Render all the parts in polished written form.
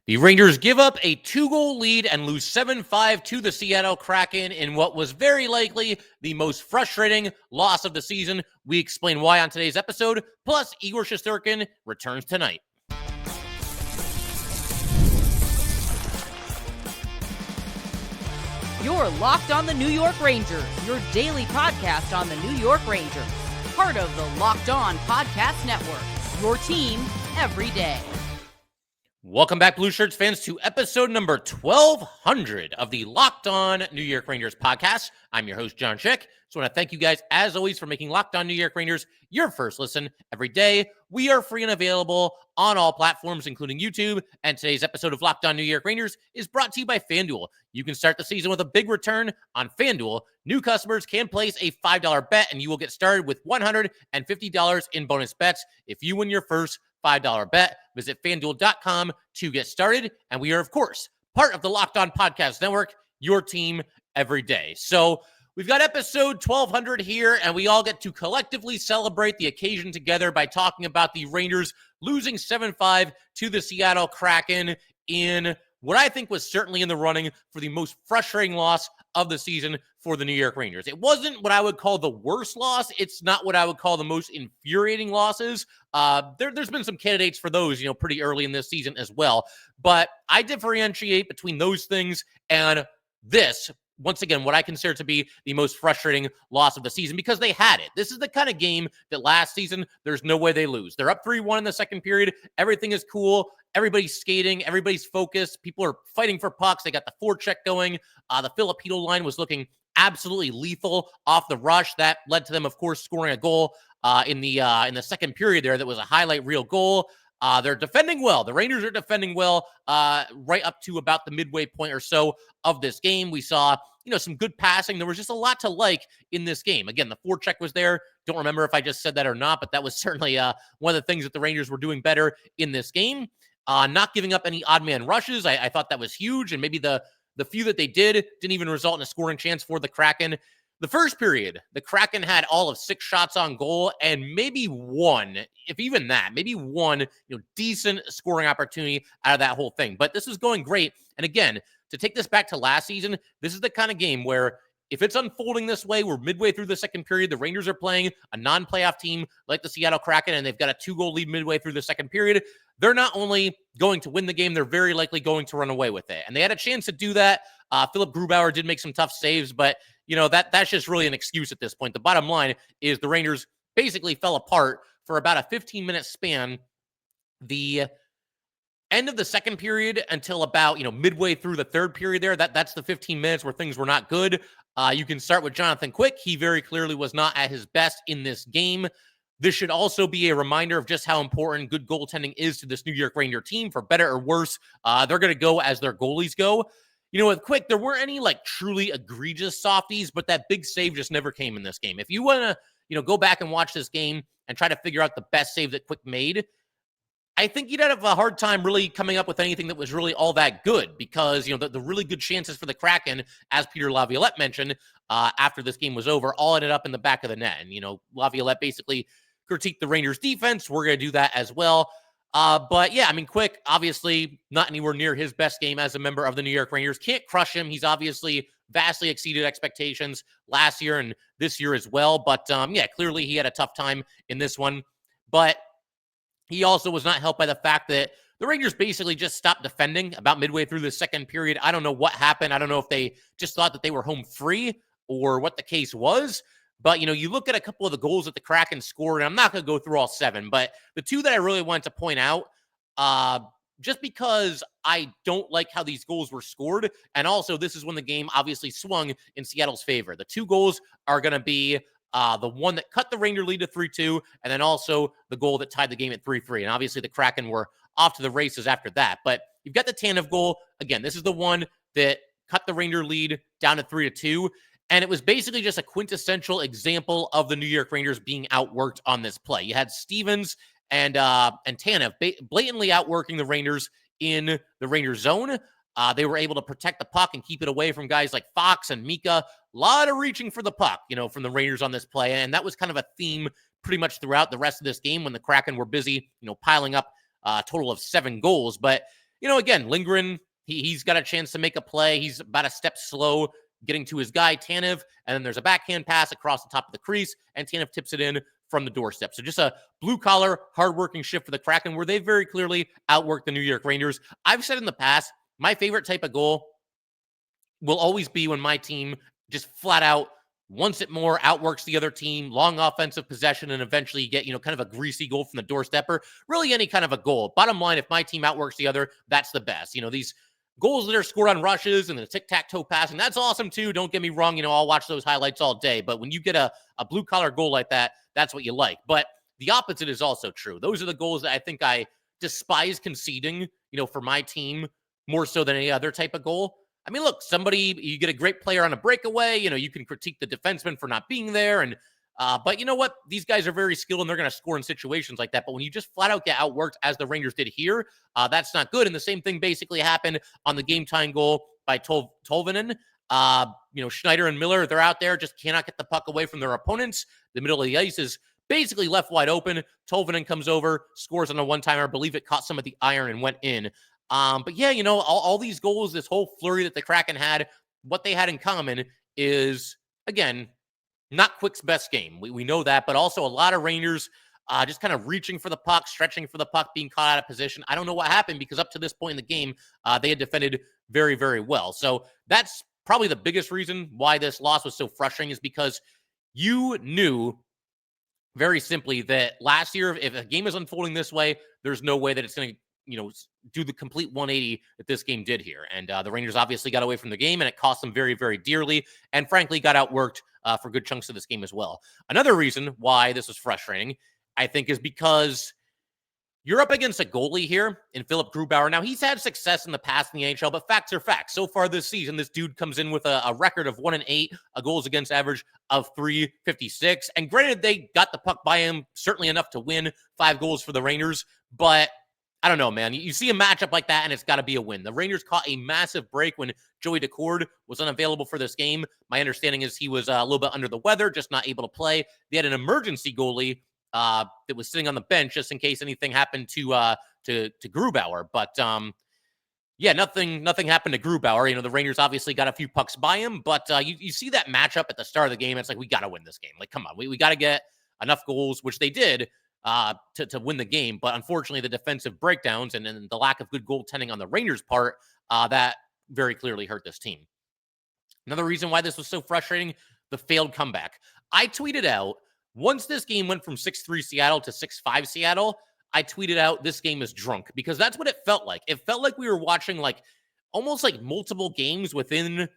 The Rangers give up a 2-goal lead and lose 7-5 to the Seattle Kraken in what was very likely the most frustrating loss of the season. We explain why on today's episode, plus Igor Shesterkin returns tonight. You're Locked on the New York Rangers, your daily podcast on the New York Rangers. Part of the Locked On Podcast Network, your team every day. Welcome back, Blue Shirts fans, to episode number 1200 of the Locked On New York Rangers podcast. I'm your host, John Schick. So I want to thank you guys, as always, for making Locked On New York Rangers your first listen every day. We are free and available on all platforms, including YouTube. And today's episode of Locked On New York Rangers is brought to you by FanDuel. You can start the season with a big return on FanDuel. New customers can place a $5 bet, and you will get started with $150 in bonus bets if you win your first $5 bet. Visit FanDuel.com to get started. And we are, of course, part of the Locked On Podcast Network, your team every day. So we've got episode 1200 here, and we all get to collectively celebrate the occasion together by talking about the Rangers losing 7-5 to the Seattle Kraken in what I think was certainly in the running for the most frustrating loss of the season for the New York Rangers. It wasn't what I would call the worst loss. It's not what I would call the most infuriating losses. There's been some candidates for those, pretty early in this season as well. But I differentiate between those things and this. Once again, what I consider to be the most frustrating loss of the season, because they had it. This is the kind of game that last season, there's no way they lose. They're up 3-1 in the second period. Everything is cool. Everybody's skating. Everybody's focused. People are fighting for pucks. They got the forecheck going. The Filipino line was looking absolutely lethal off the rush. That led to them, of course, scoring a goal in the second period there. That was a highlight reel goal. They're defending well. The Rangers are defending well right up to about the midway point or so of this game. We saw, some good passing. There was just a lot to like in this game. Again, the forecheck was there. Don't remember if I just said that or not, but that was certainly one of the things that the Rangers were doing better in this game. Not giving up any odd man rushes. I thought that was huge, and maybe the few that they didn't even result in a scoring chance for the Kraken. The first period, the Kraken had all of 6 shots on goal and maybe one, if even that, maybe one, decent scoring opportunity out of that whole thing. But this was going great. And again, to take this back to last season, this is the kind of game where if it's unfolding this way, we're midway through the second period, the Rangers are playing a non-playoff team like the Seattle Kraken, and they've got a 2-goal lead midway through the second period. They're not only going to win the game, they're very likely going to run away with it. And they had a chance to do that. Philip Grubauer did make some tough saves, but that's just really an excuse at this point. The bottom line is the Rangers basically fell apart for about a 15-minute span. The end of the second period until about, midway through the third period there, that's the 15 minutes where things were not good. You can start with Jonathan Quick. He very clearly was not at his best in this game. This should also be a reminder of just how important good goaltending is to this New York Ranger team, for better or worse. They're going to go as their goalies go. With Quick, there weren't any truly egregious softies, but that big save just never came in this game. If you want to, go back and watch this game and try to figure out the best save that Quick made, I think you'd have a hard time really coming up with anything that was really all that good, because, the really good chances for the Kraken, as Peter Laviolette mentioned, after this game was over, all ended up in the back of the net. And, Laviolette basically critiqued the Rangers defense. We're going to do that as well. But yeah, Quick, obviously not anywhere near his best game as a member of the New York Rangers. Can't crush him. He's obviously vastly exceeded expectations last year and this year as well. But clearly he had a tough time in this one. But he also was not helped by the fact that the Rangers basically just stopped defending about midway through the second period. I don't know what happened. I don't know if they just thought that they were home free or what the case was. But, you look at a couple of the goals that the Kraken scored, and I'm not going to go through all 7, but the 2 that I really wanted to point out, just because I don't like how these goals were scored, and also this is when the game obviously swung in Seattle's favor. The 2 goals are going to be the one that cut the Ranger lead to 3-2, and then also the goal that tied the game at 3-3. And obviously the Kraken were off to the races after that. But you've got the Tanev goal. Again, this is the one that cut the Ranger lead down to 3-2. And it was basically just a quintessential example of the New York Rangers being outworked on this play. You had Stevens and Tanev blatantly outworking the Rangers in the Rangers zone. They were able to protect the puck and keep it away from guys like Fox and Mika. A lot of reaching for the puck, from the Rangers on this play. And that was kind of a theme pretty much throughout the rest of this game when the Kraken were busy, piling up a total of 7 goals. But again, Lindgren, he's got a chance to make a play. He's about a step slow getting to his guy, Tanev, and then there's a backhand pass across the top of the crease, and Tanev tips it in from the doorstep. So just a blue-collar, hardworking shift for the Kraken where they very clearly outworked the New York Rangers. I've said in the past, my favorite type of goal will always be when my team just flat out wants it more, outworks the other team, long offensive possession, and eventually you get, kind of a greasy goal from the doorstep, or really any kind of a goal. Bottom line, if my team outworks the other, that's the best. These goals that are scored on rushes and the tic-tac-toe passing, that's awesome too. Don't get me wrong. I'll watch those highlights all day. But when you get a blue-collar goal like that, that's what you like. But the opposite is also true. Those are the goals that I think I despise conceding, for my team more so than any other type of goal. I mean, look, you get a great player on a breakaway, you can critique the defenseman for not being there. But you know what? These guys are very skilled and they're going to score in situations like that. But when you just flat out get outworked, as the Rangers did here, that's not good. And the same thing basically happened on the game-tying goal by Tolvanen. Schneider and Miller, they're out there, just cannot get the puck away from their opponents. The middle of the ice is basically left wide open. Tolvanen comes over, scores on a one-timer. I believe it caught some of the iron and went in. But yeah, all these goals, this whole flurry that the Kraken had, what they had in common is, again, not Quick's best game. We know that, but also a lot of Rangers just kind of reaching for the puck, stretching for the puck, being caught out of position. I don't know what happened because up to this point in the game, they had defended very, very well. So that's probably the biggest reason why this loss was so frustrating, is because you knew very simply that last year, if a game is unfolding this way, there's no way that it's going to do the complete 180 that this game did here. And the Rangers obviously got away from the game, and it cost them very, very dearly, and frankly got outworked for good chunks of this game as well. Another reason why this was frustrating, I think, is because you're up against a goalie here in Philip Grubauer. Now, he's had success in the past in the NHL, but facts are facts. So far this season, this dude comes in with a record of 1-8, a goals against average of .356. And granted, they got the puck by him, certainly enough to win 5 goals for the Rangers, but I don't know, man. You see a matchup like that, and it's got to be a win. The Rangers caught a massive break when Joey Decord was unavailable for this game. My understanding is he was a little bit under the weather, just not able to play. They had an emergency goalie that was sitting on the bench just in case anything happened to Grubauer. But yeah, nothing happened to Grubauer. The Rangers obviously got a few pucks by him, but you see that matchup at the start of the game. It's like, we got to win this game. Like, come on, we got to get enough goals, which they did. To win the game. But unfortunately, the defensive breakdowns and the lack of good goaltending on the Rangers' part, that very clearly hurt this team. Another reason why this was so frustrating, the failed comeback. I tweeted out, once this game went from 6-3 Seattle to 6-5 Seattle, I tweeted out, this game is drunk, because that's what it felt like. It felt like we were watching almost like multiple games within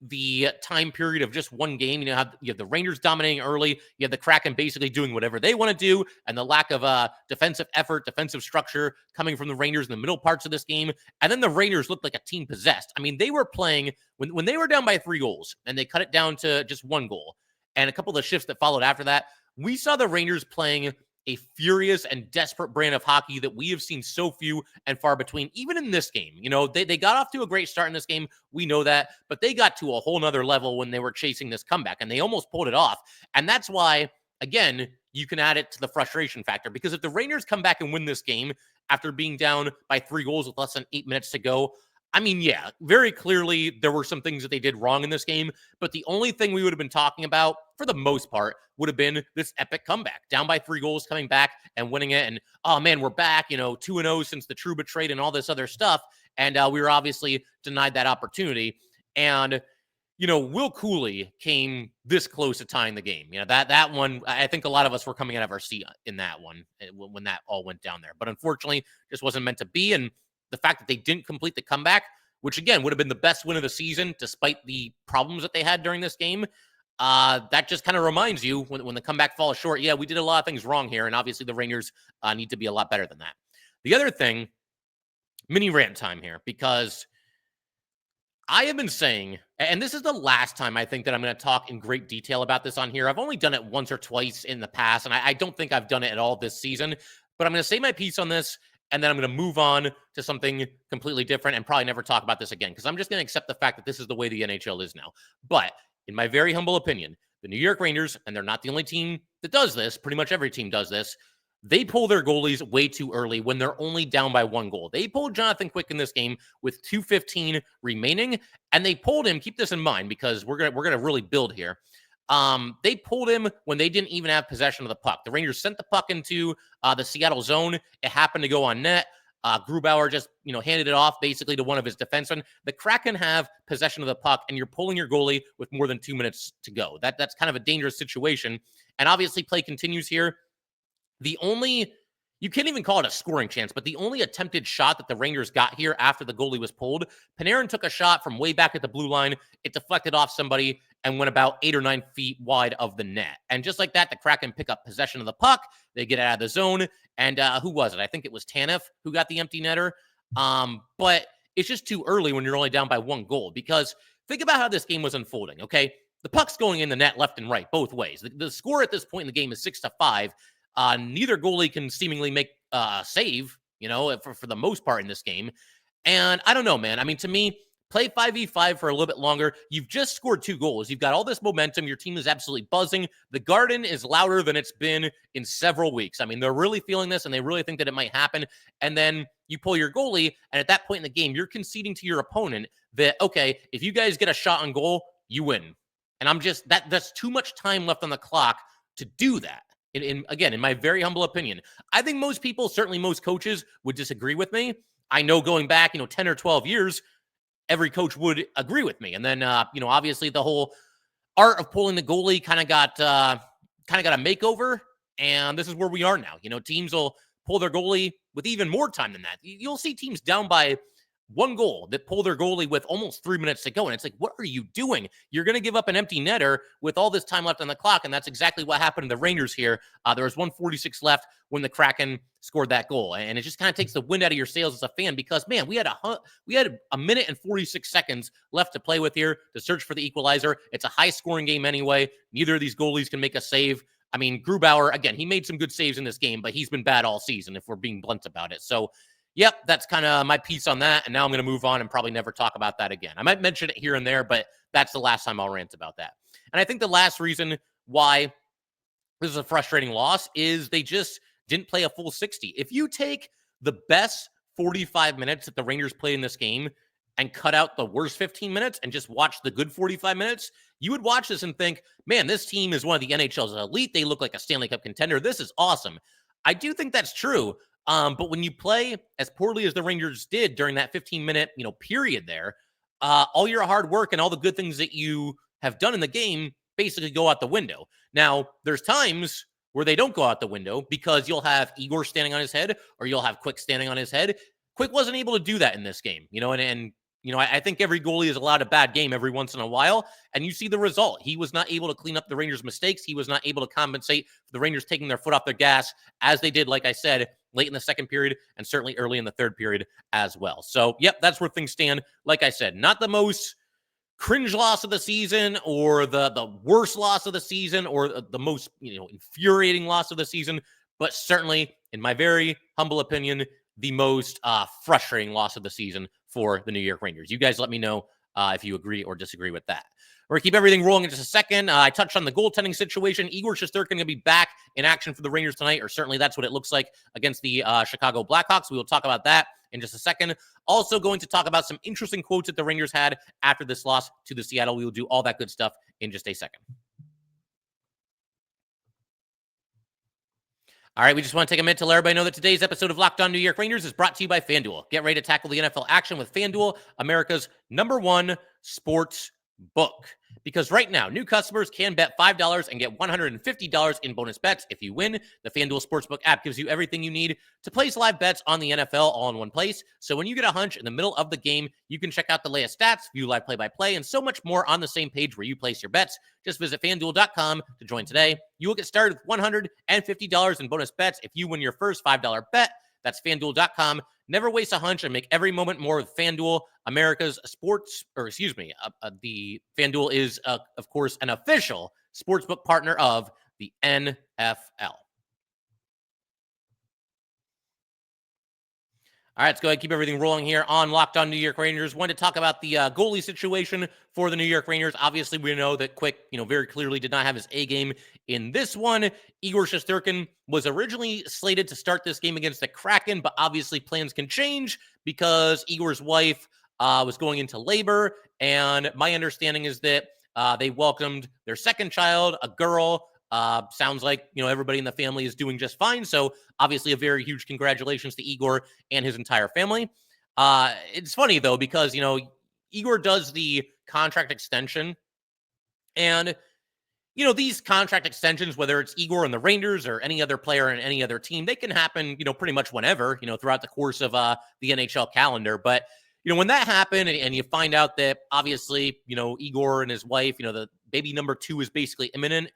the time period of just one game. You have the Rangers dominating early. You have the Kraken basically doing whatever they want to do, and the lack of defensive effort, defensive structure coming from the Rangers in the middle parts of this game. And then the Rangers looked like a team possessed. I mean, they were playing when they were down by 3 goals, and they cut it down to just 1 goal. And a couple of the shifts that followed after that, we saw the Rangers playing a furious and desperate brand of hockey that we have seen so few and far between, even in this game. They got off to a great start in this game. We know that, but they got to a whole nother level when they were chasing this comeback, and they almost pulled it off. And that's why, again, you can add it to the frustration factor, because if the Rangers come back and win this game after being down by 3 goals with less than 8 minutes to go, I mean, yeah, very clearly there were some things that they did wrong in this game, but the only thing we would have been talking about, for the most part, would have been this epic comeback. Down by 3 goals, coming back and winning it, and, oh man, we're back, 2-0 since the Trouba trade and all this other stuff, and we were obviously denied that opportunity. And, Will Cooley came this close to tying the game. That one, I think a lot of us were coming out of our seat in that one when that all went down there. But unfortunately, just wasn't meant to be, and the fact that they didn't complete the comeback, which again would have been the best win of the season, despite the problems that they had during this game, that just kind of reminds you when the comeback falls short, yeah, we did a lot of things wrong here, and obviously the Rangers need to be a lot better than that. The other thing, mini rant time here, because I have been saying, and this is the last time I think that I'm going to talk in great detail about this on here. I've only done it once or twice in the past, and I don't think I've done it at all this season, but I'm going to say my piece on this, and then I'm going to move on to something completely different and probably never talk about this again, because I'm just going to accept the fact that this is the way the NHL is now. But in my very humble opinion, the New York Rangers, and they're not the only team that does this, pretty much every team does this, they pull their goalies way too early when they're only down by 1 goal. They pulled Jonathan Quick in this game with 2:15 remaining, and they pulled him. Keep this in mind because we're gonna really build here. They pulled him when they didn't even have possession of the puck. The Rangers sent the puck into the Seattle zone. It happened to go on net. Grubauer just, handed it off basically to one of his defensemen. The Kraken have possession of the puck, and you're pulling your goalie with more than 2 minutes to go. That's kind of a dangerous situation. And obviously, play continues here. You can't even call it a scoring chance, but the only attempted shot that the Rangers got here after the goalie was pulled, Panarin took a shot from way back at the blue line. It deflected off somebody and went about 8 or 9 feet wide of the net. And just like that, the Kraken pick up possession of the puck. They get out of the zone. And who was it? I think it was Tanev who got the empty netter. But it's just too early when you're only down by 1 goal, because think about how this game was unfolding, okay? The puck's going in the net left and right, both ways. The score at this point in the game is 6-5. Neither goalie can seemingly make a save, for the most part in this game. And I don't know, man. I mean, to me, play 5v5 for a little bit longer. You've just scored 2 goals. You've got all this momentum. Your team is absolutely buzzing. The Garden is louder than it's been in several weeks. I mean, they're really feeling this, and they really think that it might happen. And then you pull your goalie, and at that point in the game, you're conceding to your opponent that, okay, if you guys get a shot on goal, you win. And that's too much time left on the clock to do that. Again, in my very humble opinion, I think most people, certainly most coaches, would disagree with me. I know going back, 10 or 12 years, every coach would agree with me. And then, obviously the whole art of pulling the goalie kind of got a makeover. And this is where we are now. Teams will pull their goalie with even more time than that. You'll see teams down by 1 goal that pull their goalie with almost 3 minutes to go. And it's like, what are you doing? You're going to give up an empty netter with all this time left on the clock. And that's exactly what happened to the Rangers here. There was 1:46 left when the Kraken scored that goal. And it just kind of takes the wind out of your sails as a fan, because, man, we had a minute and 46 seconds left to play with here to search for the equalizer. It's a high scoring game anyway. Neither of these goalies can make a save. I mean, Grubauer, again, he made some good saves in this game, but he's been bad all season if we're being blunt about it. So, yep, that's kind of my piece on that. And now I'm going to move on and probably never talk about that again. I might mention it here and there, but that's the last time I'll rant about that. And I think the last reason why this is a frustrating loss is they just didn't play a full 60. If you take the best 45 minutes that the Rangers played in this game and cut out the worst 15 minutes and just watch the good 45 minutes, you would watch this and think, man, this team is one of the NHL's elite. They look like a Stanley Cup contender. This is awesome. I do think that's true. But when you play as poorly as the Rangers did during that 15-minute, period there, all your hard work and all the good things that you have done in the game basically go out the window. Now, there's times where they don't go out the window because you'll have Igor standing on his head or you'll have Quick standing on his head. Quick wasn't able to do that in this game, I think every goalie is allowed a bad game every once in a while, and you see the result. He was not able to clean up the Rangers' mistakes. He was not able to compensate for the Rangers taking their foot off their gas, as they did, like I said, late in the second period and certainly early in the third period as well. So, yep, that's where things stand. Like I said, not the most cringe loss of the season or the worst loss of the season or the most, infuriating loss of the season, but certainly, in my very humble opinion, the most frustrating loss of the season for the New York Rangers. You guys let me know if you agree or disagree with that. We're going to keep everything rolling in just a second. I touched on the goaltending situation. Igor Shesterkin going to be back in action for the Rangers tonight, or certainly that's what it looks like against the Chicago Blackhawks. We will talk about that in just a second. Also going to talk about some interesting quotes that the Rangers had after this loss to the Seattle. We will do all that good stuff in just a second. All right, we just want to take a minute to let everybody know that today's episode of Locked On New York Rangers is brought to you by FanDuel. Get ready to tackle the NFL action with FanDuel, America's #1 sports book. Because right now, new customers can bet $5 and get $150 in bonus bets if you win. The FanDuel Sportsbook app gives you everything you need to place live bets on the NFL all in one place. So when you get a hunch in the middle of the game, you can check out the latest stats, view live play-by-play, and so much more on the same page where you place your bets. Just visit FanDuel.com to join today. You will get started with $150 in bonus bets if you win your first $5 bet. That's FanDuel.com. Never waste a hunch and make every moment more with FanDuel, America's the FanDuel is, of course, an official sportsbook partner of the NFL. All right, let's go ahead and keep everything rolling here on Locked On New York Rangers. Wanted to talk about the goalie situation for the New York Rangers. Obviously, we know that Quick, very clearly did not have his A game in this one. Igor Shesterkin was originally slated to start this game against the Kraken, but obviously plans can change because Igor's wife was going into labor. And my understanding is that they welcomed their second child, a girl. Sounds like, everybody in the family is doing just fine. So obviously a very huge congratulations to Igor and his entire family. It's funny though, because, Igor does the contract extension and, these contract extensions, whether it's Igor and the Rangers or any other player in any other team, they can happen, pretty much whenever, throughout the course of the NHL calendar. But, when that happened and you find out that obviously, Igor and his wife, the baby number 2 is basically imminent,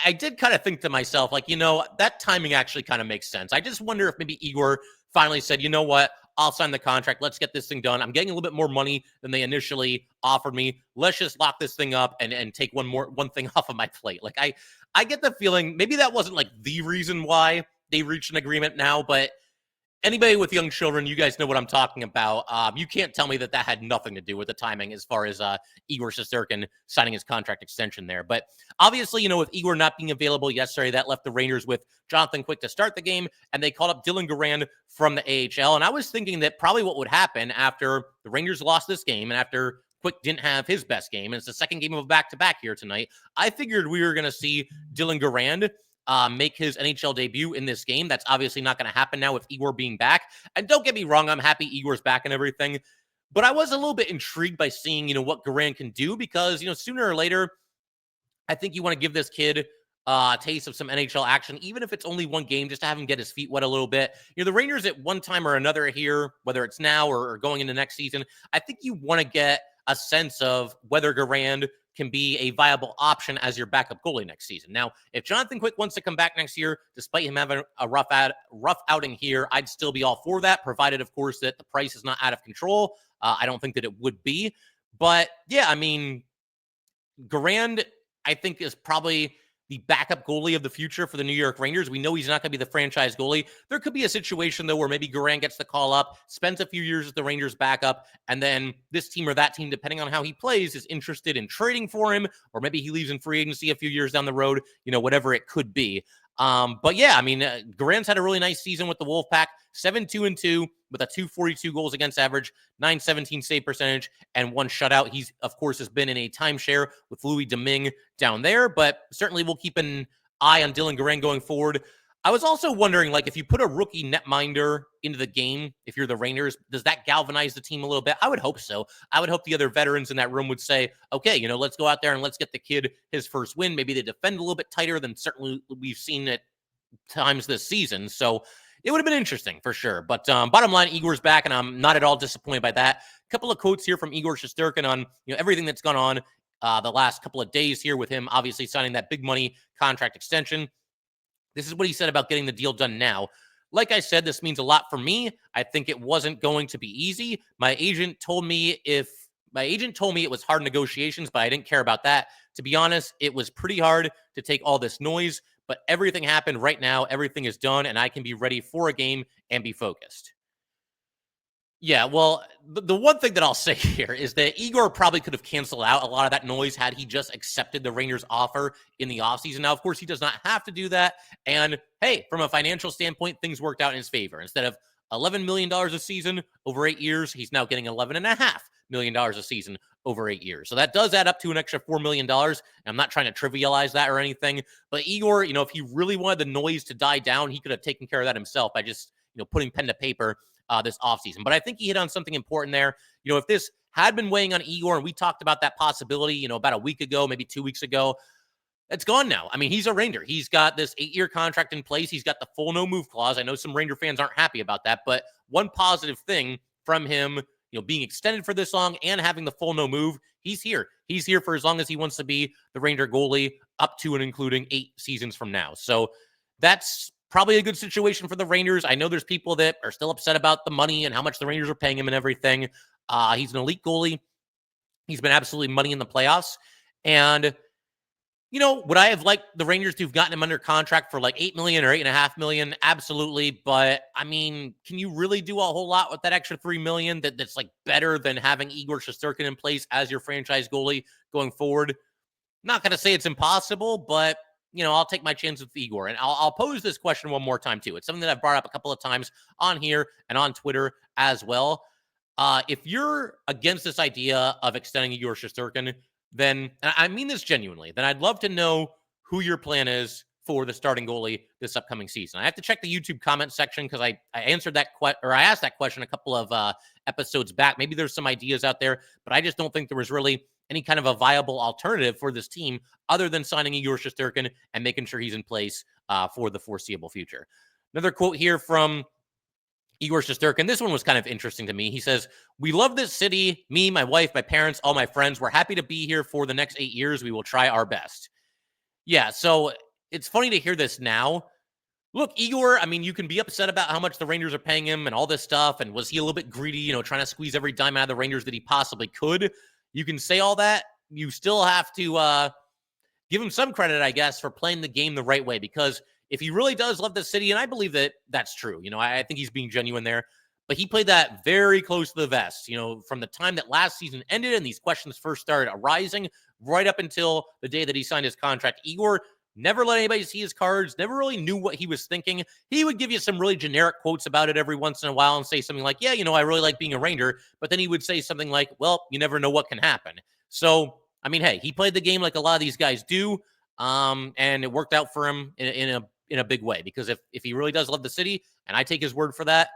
I did kind of think to myself, like, that timing actually kind of makes sense. I just wonder if maybe Igor finally said, you know what, I'll sign the contract. Let's get this thing done. I'm getting a little bit more money than they initially offered me. Let's just lock this thing up and take one thing off of my plate. Like, I get the feeling maybe that wasn't like the reason why they reached an agreement now, but anybody with young children, you guys know what I'm talking about. You can't tell me that had nothing to do with the timing as far as Igor Shesterkin signing his contract extension there. But obviously, with Igor not being available yesterday, that left the Rangers with Jonathan Quick to start the game, and they called up Dylan Garand from the AHL. And I was thinking that probably what would happen after the Rangers lost this game and after Quick didn't have his best game, and it's the second game of a back-to-back here tonight, I figured we were going to see Dylan Garand make his NHL debut in this game. That's obviously not going to happen now with Igor being back. And don't get me wrong, I'm happy Igor's back and everything. But I was a little bit intrigued by seeing, what Garand can do because, sooner or later, I think you want to give this kid a taste of some NHL action, even if it's only one game, just to have him get his feet wet a little bit. The Rangers at one time or another here, whether it's now or going into next season, I think you want to get a sense of whether Garand can be a viable option as your backup goalie next season. Now, if Jonathan Quick wants to come back next year, despite him having a rough outing here, I'd still be all for that, provided, of course, that the price is not out of control. I don't think that it would be. But, yeah, I mean, Garand, I think, is probably the backup goalie of the future for the New York Rangers. We know he's not going to be the franchise goalie. There could be a situation, though, where maybe Garand gets the call up, spends a few years as the Rangers backup, and then this team or that team, depending on how he plays, is interested in trading for him, or maybe he leaves in free agency a few years down the road, whatever it could be. But yeah, I mean, Garand's had a really nice season with the Wolfpack, 7-2-2 with a 242 goals against average, 917 save percentage, and 1 shutout. He's, of course, has been in a timeshare with Louis Domingue down there, but certainly we'll keep an eye on Dylan Garand going forward. I was also wondering, like, if you put a rookie netminder into the game, if you're the Rangers, does that galvanize the team a little bit? I would hope so. I would hope the other veterans in that room would say, okay, let's go out there and let's get the kid his first win. Maybe they defend a little bit tighter than certainly we've seen at times this season. So it would have been interesting for sure. But bottom line, Igor's back, and I'm not at all disappointed by that. A couple of quotes here from Igor Shesterkin on everything that's gone on the last couple of days here with him obviously signing that big money contract extension. This is what he said about getting the deal done now. Like I said, this means a lot for me. I think it wasn't going to be easy. My agent told me it was hard negotiations, but I didn't care about that. To be honest, it was pretty hard to take all this noise, but everything happened right now. Everything is done, and I can be ready for a game and be focused. Yeah, well, the one thing that I'll say here is that Igor probably could have canceled out a lot of that noise had he just accepted the Rangers' offer in the offseason. Now, of course, he does not have to do that. And, hey, from a financial standpoint, things worked out in his favor. Instead of $11 million a season over 8 years, he's now getting $11.5 million a season over 8 years. So that does add up to an extra $4 million. I'm not trying to trivialize that or anything. But Igor, if he really wanted the noise to die down, he could have taken care of that himself by just, putting pen to paper this offseason. But I think he hit on something important there. If this had been weighing on Igor, and we talked about that possibility, about a week ago, maybe 2 weeks ago, it's gone now. I mean, he's a Ranger. He's got this 8-year contract in place. He's got the full no-move clause. I know some Ranger fans aren't happy about that, but one positive thing from him, being extended for this long and having the full no-move, he's here. He's here for as long as he wants to be the Ranger goalie, up to and including 8 seasons from now. So that's probably a good situation for the Rangers. I know there's people that are still upset about the money and how much the Rangers are paying him and everything. He's an elite goalie. He's been absolutely money in the playoffs. And Would I have liked the Rangers to have gotten him under contract for like $8 million or $8.5 million? Absolutely. But I mean, can you really do a whole lot with that extra $3 million that's like better than having Igor Shesterkin in place as your franchise goalie going forward? Not going to say it's impossible, but I'll take my chance with Igor. And I'll pose this question one more time too. It's something that I've brought up a couple of times on here and on Twitter as well. If you're against this idea of extending Igor Shesterkin, then, and I mean this genuinely, then I'd love to know who your plan is for the starting goalie this upcoming season. I have to check the YouTube comment section because I answered that I asked that question a couple of episodes back. Maybe there's some ideas out there, but I just don't think there was really any kind of a viable alternative for this team other than signing Igor Shesterkin and making sure he's in place for the foreseeable future. Another quote here from Igor Shesterkin. This one was kind of interesting to me. He says, "We love this city. Me, my wife, my parents, all my friends. We're happy to be here for the next 8 years. We will try our best." Yeah, so it's funny to hear this now. Look, Igor, I mean, you can be upset about how much the Rangers are paying him and all this stuff. And was he a little bit greedy, trying to squeeze every dime out of the Rangers that he possibly could? You can say all that. You still have to give him some credit, I guess, for playing the game the right way, because if he really does love the city, and I believe that that's true, I think he's being genuine there, but he played that very close to the vest, from the time that last season ended and these questions first started arising right up until the day that he signed his contract. Igor never let anybody see his cards, never really knew what he was thinking. He would give you some really generic quotes about it every once in a while and say something like, yeah, I really like being a Ranger. But then he would say something like, well, you never know what can happen. So, I mean, hey, he played the game like a lot of these guys do. And it worked out for him in a big way, because if he really does love the city, and I take his word for that,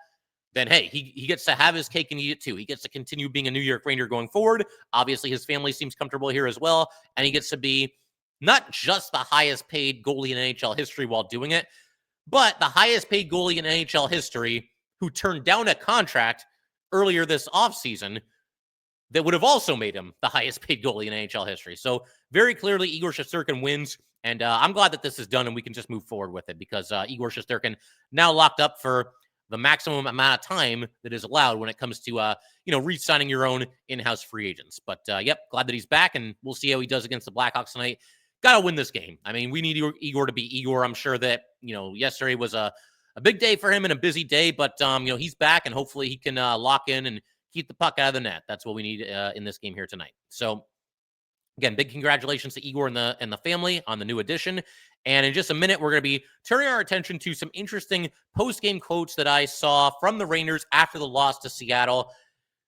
then hey, he gets to have his cake and eat it too. He gets to continue being a New York Ranger going forward. Obviously, his family seems comfortable here as well, and he gets to be not just the highest paid goalie in NHL history while doing it, but the highest paid goalie in NHL history who turned down a contract earlier this offseason that would have also made him the highest paid goalie in NHL history. So very clearly, Igor Shesterkin wins. And I'm glad that this is done and we can just move forward with it, because Igor Shesterkin now locked up for the maximum amount of time that is allowed when it comes to, re-signing your own in-house free agents. But, yep, glad that he's back, and we'll see how he does against the Blackhawks tonight. Got to win this game. I mean, we need Igor to be Igor. I'm sure that, yesterday was a big day for him and a busy day, but, he's back, and hopefully he can lock in and keep the puck out of the net. That's what we need in this game here tonight. So, again, big congratulations to Igor and the family on the new addition. And in just a minute, we're going to be turning our attention to some interesting post-game quotes that I saw from the Rangers after the loss to Seattle.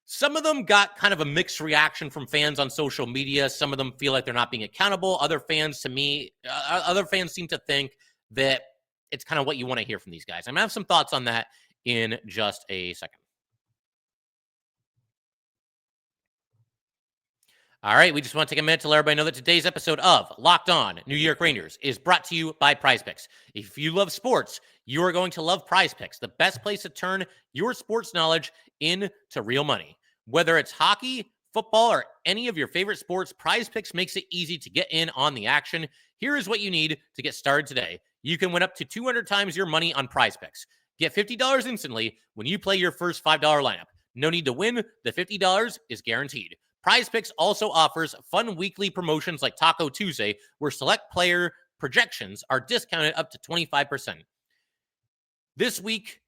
Some of them got kind of a mixed reaction from fans on social media. Some of them feel like they're not being accountable. Other fans seem to think that it's kind of what you want to hear from these guys. I'm going to have some thoughts on that in just a second. All right, we just want to take a minute to let everybody know that today's episode of Locked On New York Rangers is brought to you by PrizePicks. If you love sports, you are going to love PrizePicks, the best place to turn your sports knowledge into real money. Whether it's hockey, football, or any of your favorite sports, PrizePicks makes it easy to get in on the action. Here is what you need to get started today. You can win up to 200 times your money on PrizePicks. Get $50 instantly when you play your first $5 lineup. No need to win. The $50 is guaranteed. PrizePicks also offers fun weekly promotions like Taco Tuesday, where select player projections are discounted up to 25%. This week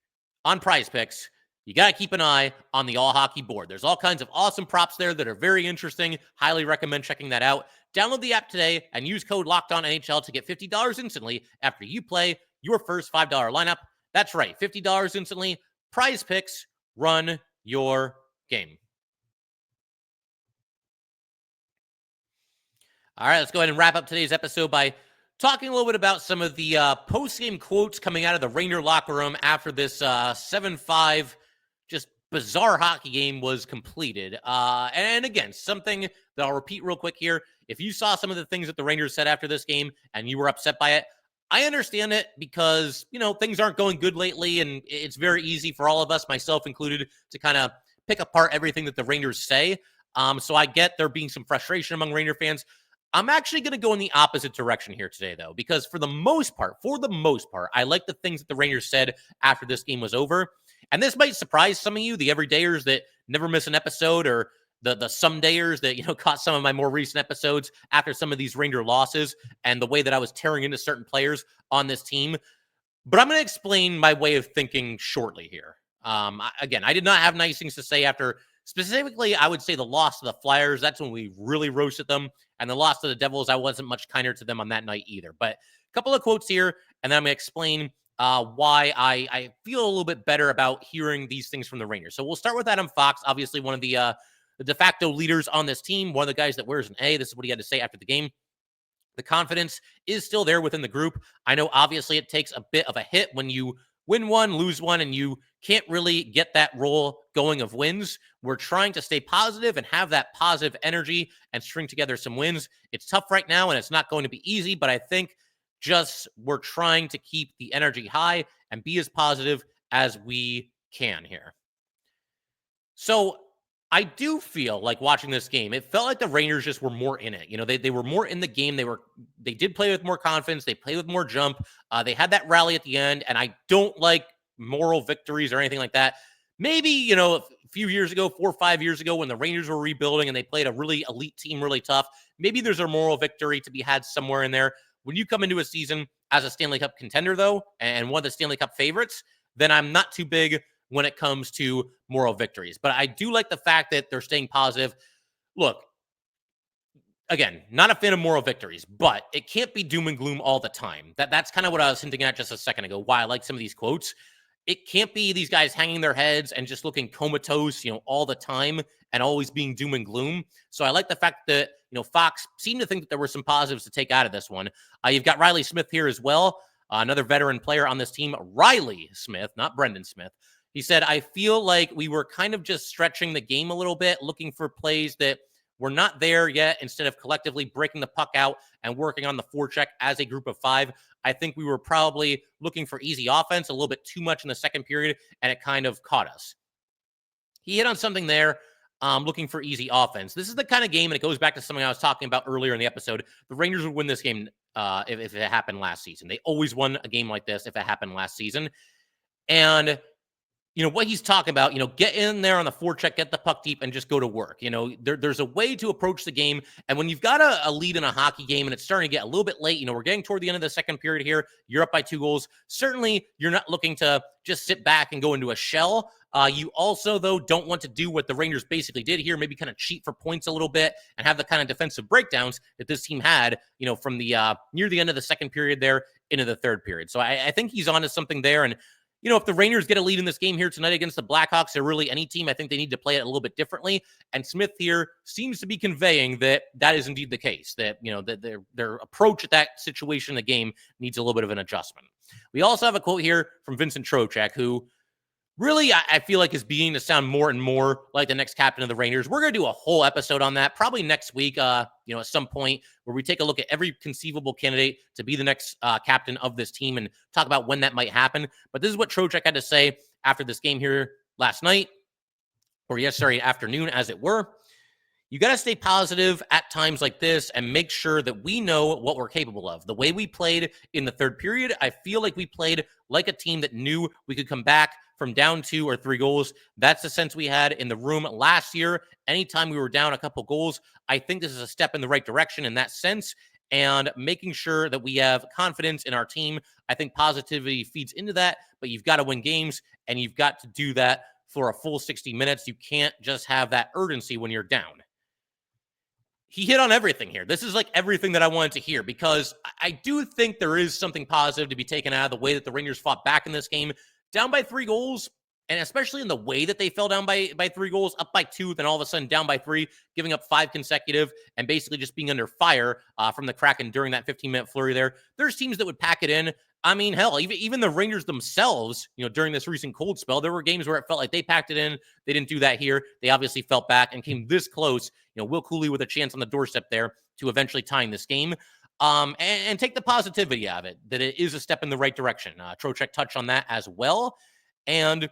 on PrizePicks, you got to keep an eye on the All Hockey board. There's all kinds of awesome props there that are very interesting. Highly recommend checking that out. Download the app today and use code LOCKEDONNHL to get $50 instantly after you play your first $5 lineup. That's right, $50 instantly. PrizePicks, run your game. All right, let's go ahead and wrap up today's episode by talking a little bit about some of the post-game quotes coming out of the Ranger locker room after this 7-5 just bizarre hockey game was completed. And again, something that I'll repeat real quick here. If you saw some of the things that the Rangers said after this game and you were upset by it, I understand it, because, things aren't going good lately, and it's very easy for all of us, myself included, to kind of pick apart everything that the Rangers say. So I get there being some frustration among Ranger fans. I'm actually going to go in the opposite direction here today, though, because for the most part, I like the things that the Rangers said after this game was over. And this might surprise some of you, the everydayers that never miss an episode or the somedayers that, caught some of my more recent episodes after some of these Ranger losses and the way that I was tearing into certain players on this team. But I'm going to explain my way of thinking shortly here. Again, I did not have nice things to say after, specifically, I would say the loss to the Flyers. That's when we really roasted them. And the loss to the Devils, I wasn't much kinder to them on that night either. But a couple of quotes here, and then I'm going to explain why I feel a little bit better about hearing these things from the Rangers. So we'll start with Adam Fox, obviously one of the de facto leaders on this team, one of the guys that wears an A. This is what he had to say after the game. The confidence is still there within the group. I know obviously it takes a bit of a hit when you win one, lose one, and you can't really get that roll going of wins. We're trying to stay positive and have that positive energy and string together some wins. It's tough right now, and it's not going to be easy, but I think just we're trying to keep the energy high and be as positive as we can here. So I do feel like watching this game, it felt like the Rangers just were more in it. They were more in the game. They did play with more confidence. They played with more jump. They had that rally at the end, and I don't like moral victories or anything like that. Maybe, a few years ago, 4 or 5 years ago, when the Rangers were rebuilding and they played a really elite team really tough, maybe there's a moral victory to be had somewhere in there. When you come into a season as a Stanley Cup contender, though, and one of the Stanley Cup favorites, then I'm not too big when it comes to moral victories. But I do like the fact that they're staying positive. Look, again, not a fan of moral victories, but it can't be doom and gloom all the time. That's kind of what I was hinting at just a second ago, why I like some of these quotes. It can't be these guys hanging their heads and just looking comatose, all the time and always being doom and gloom. So I like the fact that, Fox seemed to think that there were some positives to take out of this one. You've got Riley Smith here as well, another veteran player on this team, Riley Smith, not Brendan Smith. He said, I feel like we were kind of just stretching the game a little bit, looking for plays that were not there yet, instead of collectively breaking the puck out and working on the forecheck as a group of five. I think we were probably looking for easy offense a little bit too much in the second period, and it kind of caught us. He hit on something there, looking for easy offense. This is the kind of game, and it goes back to something I was talking about earlier in the episode. The Rangers would win this game if it happened last season. They always won a game like this if it happened last season. And what he's talking about, get in there on the forecheck, get the puck deep, and just go to work. There's a way to approach the game. And when you've got a lead in a hockey game and it's starting to get a little bit late, we're getting toward the end of the second period here. You're up by 2 goals. Certainly, you're not looking to just sit back and go into a shell. You also, though, don't want to do what the Rangers basically did here, maybe kind of cheat for points a little bit and have the kind of defensive breakdowns that this team had, from the near the end of the second period there into the third period. So I think he's onto something there. And if the Rangers get a lead in this game here tonight against the Blackhawks, or really any team, I think they need to play it a little bit differently. And Smith here seems to be conveying that is indeed the case, that, that their approach at that situation in the game needs a little bit of an adjustment. We also have a quote here from Vincent Trocheck, who really, I feel like is beginning to sound more and more like the next captain of the Rangers. We're going to do a whole episode on that, probably next week, at some point, where we take a look at every conceivable candidate to be the next captain of this team and talk about when that might happen. But this is what Trocheck had to say after this game here last night, or yesterday afternoon, as it were. You got to stay positive at times like this and make sure that we know what we're capable of. The way we played in the third period, I feel like we played like a team that knew we could come back from down 2 or 3 goals. That's the sense we had in the room last year. Anytime we were down a couple goals, I think this is a step in the right direction in that sense. And making sure that we have confidence in our team, I think positivity feeds into that. But you've got to win games, and you've got to do that for a full 60 minutes. You can't just have that urgency when you're down. He hit on everything here. This is like everything that I wanted to hear, because I do think there is something positive to be taken out of the way that the Rangers fought back in this game. Down by 3 goals, and especially in the way that they fell down by 3 goals, up by 2, then all of a sudden down by 3, giving up 5 consecutive, and basically just being under fire from the Kraken during that 15-minute flurry there. There's teams that would pack it in. I mean, hell, even the Rangers themselves, during this recent cold spell, there were games where it felt like they packed it in. They didn't do that here. They obviously felt back and came this close. Will Cooley with a chance on the doorstep there to eventually tying this game. And take the positivity out of it, that it is a step in the right direction. Trocheck touched on that as well. And,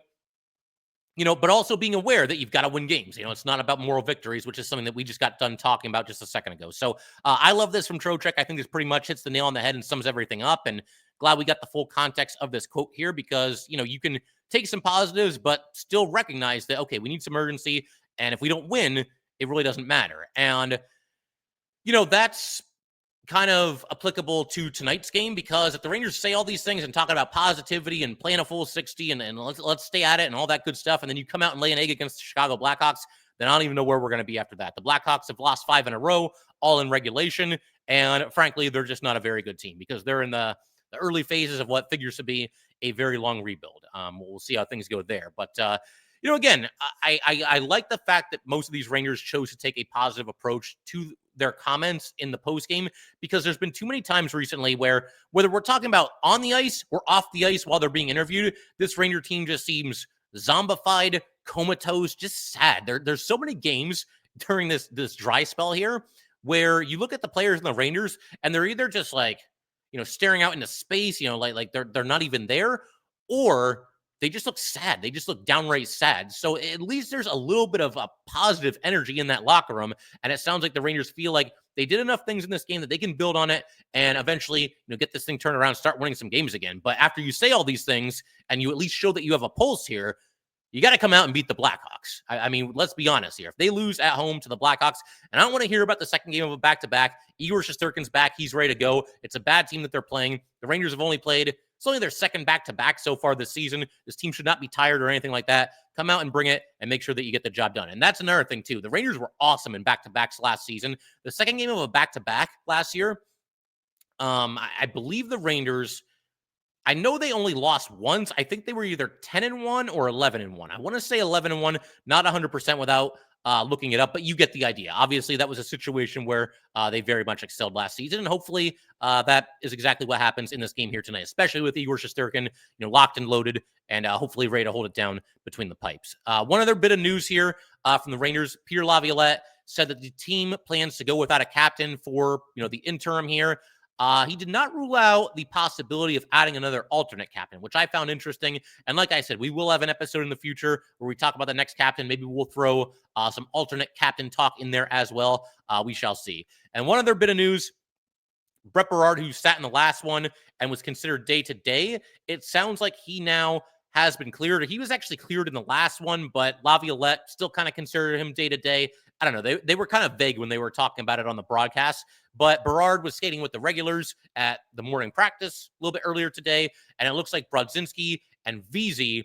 but also being aware that you've got to win games. It's not about moral victories, which is something that we just got done talking about just a second ago. So I love this from Trocheck. I think this pretty much hits the nail on the head and sums everything up. And glad we got the full context of this quote here, because, you can take some positives, but still recognize that, okay, we need some urgency. And if we don't win, it really doesn't matter. And, that's kind of applicable to tonight's game, because if the Rangers say all these things and talk about positivity and playing a full 60 and let's stay at it and all that good stuff, and then you come out and lay an egg against the Chicago Blackhawks, then I don't even know where we're going to be after that. The Blackhawks have lost 5 in a row, all in regulation, and frankly, they're just not a very good team because they're in the early phases of what figures to be a very long rebuild. We'll see how things go there. But, again, I like the fact that most of these Rangers chose to take a positive approach to their comments in the postgame, because there's been too many times recently where, whether we're talking about on the ice or off the ice while they're being interviewed, this Ranger team just seems zombified, comatose, just sad. There's so many games during this dry spell here where you look at the players in the Rangers and they're either just like, staring out into space, like they're not even there, or they just look sad. They just look downright sad. So at least there's a little bit of a positive energy in that locker room. And it sounds like the Rangers feel like they did enough things in this game that they can build on it and eventually, get this thing turned around, start winning some games again. But after you say all these things and you at least show that you have a pulse here, you got to come out and beat the Blackhawks. I mean, let's be honest here. If they lose at home to the Blackhawks, and I don't want to hear about the second game of a back-to-back, Igor Shesterkin's back. He's ready to go. It's a bad team that they're playing. The Rangers have only played, it's only their second back-to-back so far this season. This team should not be tired or anything like that. Come out and bring it and make sure that you get the job done. And that's another thing, too. The Rangers were awesome in back-to-backs last season. The second game of a back-to-back last year, I believe the Rangers, I know they only lost once. I think they were either 10-1 or 11-1. I want to say 11-1, not 100% without looking it up, but you get the idea. Obviously, that was a situation where they very much excelled last season, and hopefully that is exactly what happens in this game here tonight, especially with Igor Shesterkin, locked and loaded, and hopefully ready to hold it down between the pipes. One other bit of news here from the Rangers: Pierre Laviolette said that the team plans to go without a captain for the interim here. He did not rule out the possibility of adding another alternate captain, which I found interesting. And like I said, we will have an episode in the future where we talk about the next captain. Maybe we'll throw some alternate captain talk in there as well. We shall see. And one other bit of news: Brett Berard, who sat in the last one and was considered day-to-day, it sounds like he now has been cleared. He was actually cleared in the last one, but Laviolette still kind of considered him day-to-day. I don't know. They were kind of vague when they were talking about it on the broadcast, but Berard was skating with the regulars at the morning practice a little bit earlier today, and it looks like Brodzinski and Veazey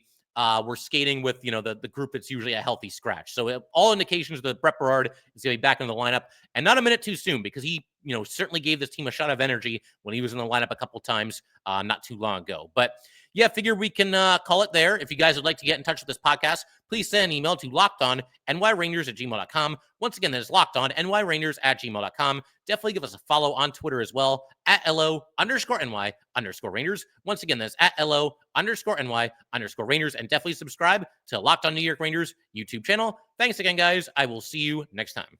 were skating with, the group that's usually a healthy scratch. So all indications that Brett Berard is going to be back in the lineup, and not a minute too soon, because he, certainly gave this team a shot of energy when he was in the lineup a couple times not too long ago. But yeah, figure we can call it there. If you guys would like to get in touch with this podcast, please send an email to lockedonnyrangers@gmail.com. Once again, that is lockedonnyrangers@gmail.com. Definitely give us a follow on Twitter as well, @LO_NY_Rangers. Once again, that's @LO_NY_Rangers. And definitely subscribe to Locked On New York Rangers YouTube channel. Thanks again, guys. I will see you next time.